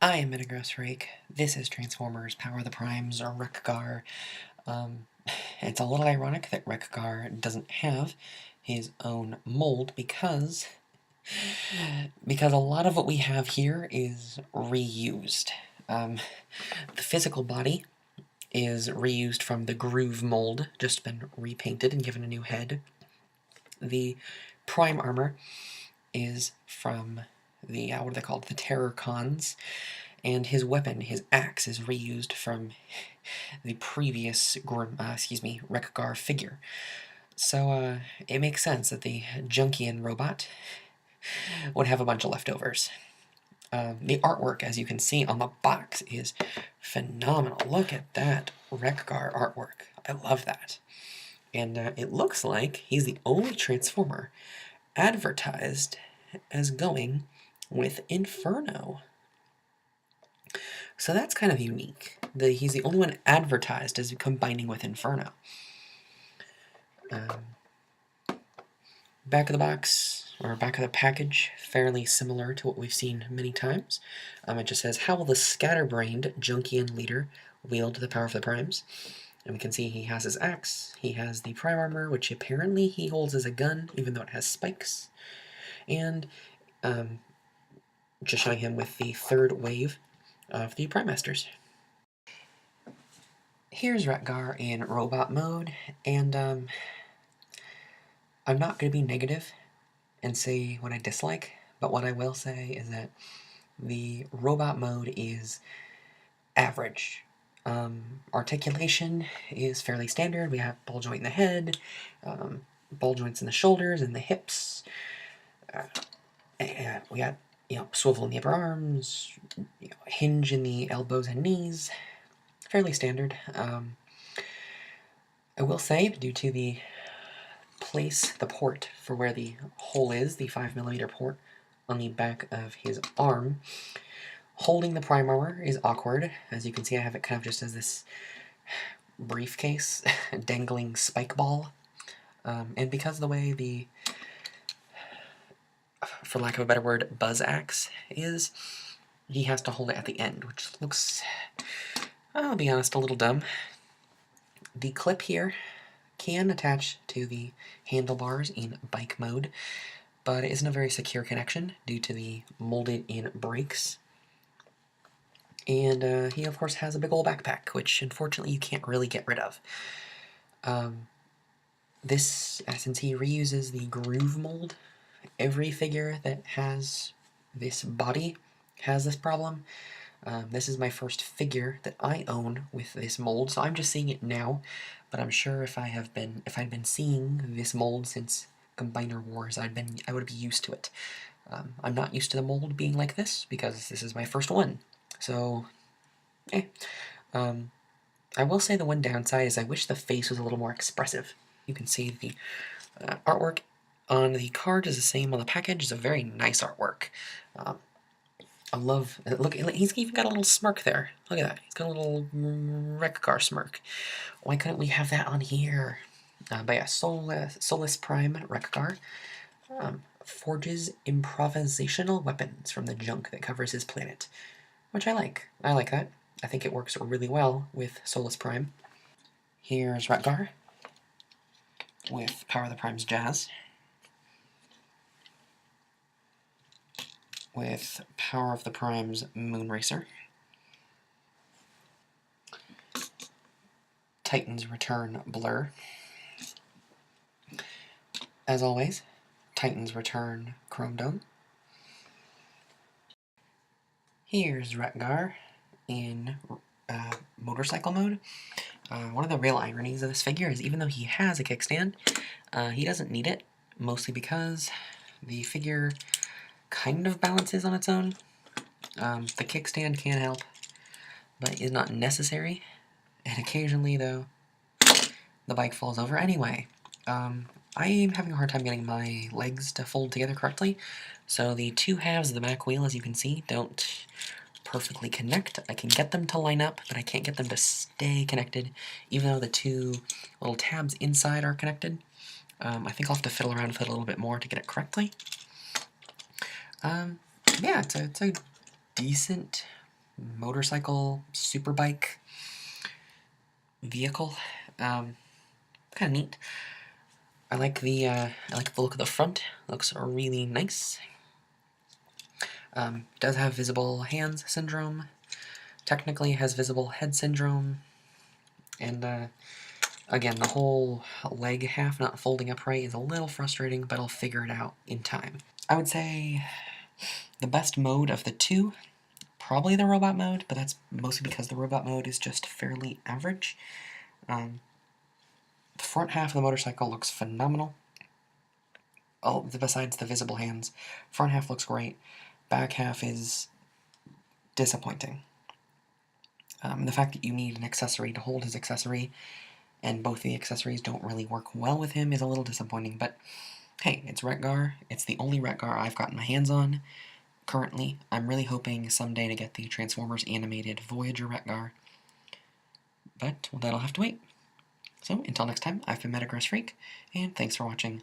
I am Rake. This is Transformers Power of the Primes, or Wreck-Gar. It's a little ironic that Wreck-Gar doesn't have his own mold because a lot of what we have here is reused. The physical body is reused from the Groove mold, just been repainted and given a new head. The Prime armor is from the, what are they called? The Terror Cons. And his weapon, his axe, is reused from the previous Wreck-Gar figure. So it makes sense that the Junkian robot would have a bunch of leftovers. The artwork, as you can see on the box, is phenomenal. Look at that Wreck-Gar artwork. I love that. And it looks like he's the only Transformer advertised as going with Inferno. So that's kind of unique. He's the only one advertised as combining with Inferno. Back of the box, or back of the package, fairly similar to what we've seen many times. It just says, how will the scatterbrained Junkian leader wield the power of the primes? And we can see he has his axe, he has the prime armor, which apparently he holds as a gun, even though it has spikes. And just showing him with the third wave of the Prime Masters. Here's Wreck-Gar in robot mode, and I'm not going to be negative and say what I dislike, but what I will say is that the robot mode is average. Articulation is fairly standard. We have ball joint in the head, ball joints in the shoulders and the hips. And we got swivel in the upper arms, hinge in the elbows and knees. Fairly standard. I will say, due to the port for where the hole is, the 5mm port on the back of his arm, holding the prime armor is awkward. As you can see, I have it kind of just as this briefcase, dangling spike ball. And because of the way the, for lack of a better word, buzz axe is, he has to hold it at the end, which looks, I'll be honest, a little dumb. The clip here can attach to the handlebars in bike mode, but it isn't a very secure connection due to the molded-in brakes. And he, of course, has a big old backpack, which, unfortunately, you can't really get rid of. Since he reuses the Groove mold, every figure that has this body has this problem. This is my first figure that I own with this mold, so I'm just seeing it now, but I'm sure if I'd been seeing this mold since Combiner Wars, I would be used to it. I'm not used to the mold being like this, because this is my first one, so, I will say the one downside is I wish the face was a little more expressive. You can see the artwork on the card is the same on the package. It's a very nice artwork. I love, look, he's even got a little smirk there. Look at that. He's got a little Wreck-Gar smirk. Why couldn't we have that on here? But yeah, Solus Prime Wreck-Gar forges improvisational weapons from the junk that covers his planet, which I like. I like that. I think it works really well with Solus Prime. Here's Wreck-Gar with Power of the Prime's Jazz, with Power of the Prime's Moonracer, Titan's Return Blur, as always, Titan's Return Chrome Dome. Here's Wreck-Gar in motorcycle mode. One of the real ironies of this figure is even though he has a kickstand, he doesn't need it, mostly because the figure kind of balances on its own. The kickstand can help, but is not necessary. And occasionally, though, the bike falls over anyway. I am having a hard time getting my legs to fold together correctly, so the two halves of the back wheel, as you can see, don't perfectly connect. I can get them to line up, but I can't get them to stay connected, even though the two little tabs inside are connected. I think I'll have to fiddle around with it a little bit more to get it correctly. Yeah, it's a decent motorcycle, superbike vehicle. Kind of neat. I like the look of the front. Looks really nice. Does have visible hands syndrome. Technically has visible head syndrome. And again, the whole leg half not folding upright is a little frustrating, but I'll figure it out in time. I would say the best mode of the two, probably the robot mode, but that's mostly because the robot mode is just fairly average. The front half of the motorcycle looks phenomenal. Oh, besides the visible hands, front half looks great. Back half is disappointing. The fact that you need an accessory to hold his accessory, and both the accessories don't really work well with him, is a little disappointing, but hey, it's Wreck-Gar. It's the only Wreck-Gar I've gotten my hands on currently. I'm really hoping someday to get the Transformers animated Voyager Wreck-Gar, but well, that'll have to wait. So, until next time, I've been Metagross Freak, and thanks for watching.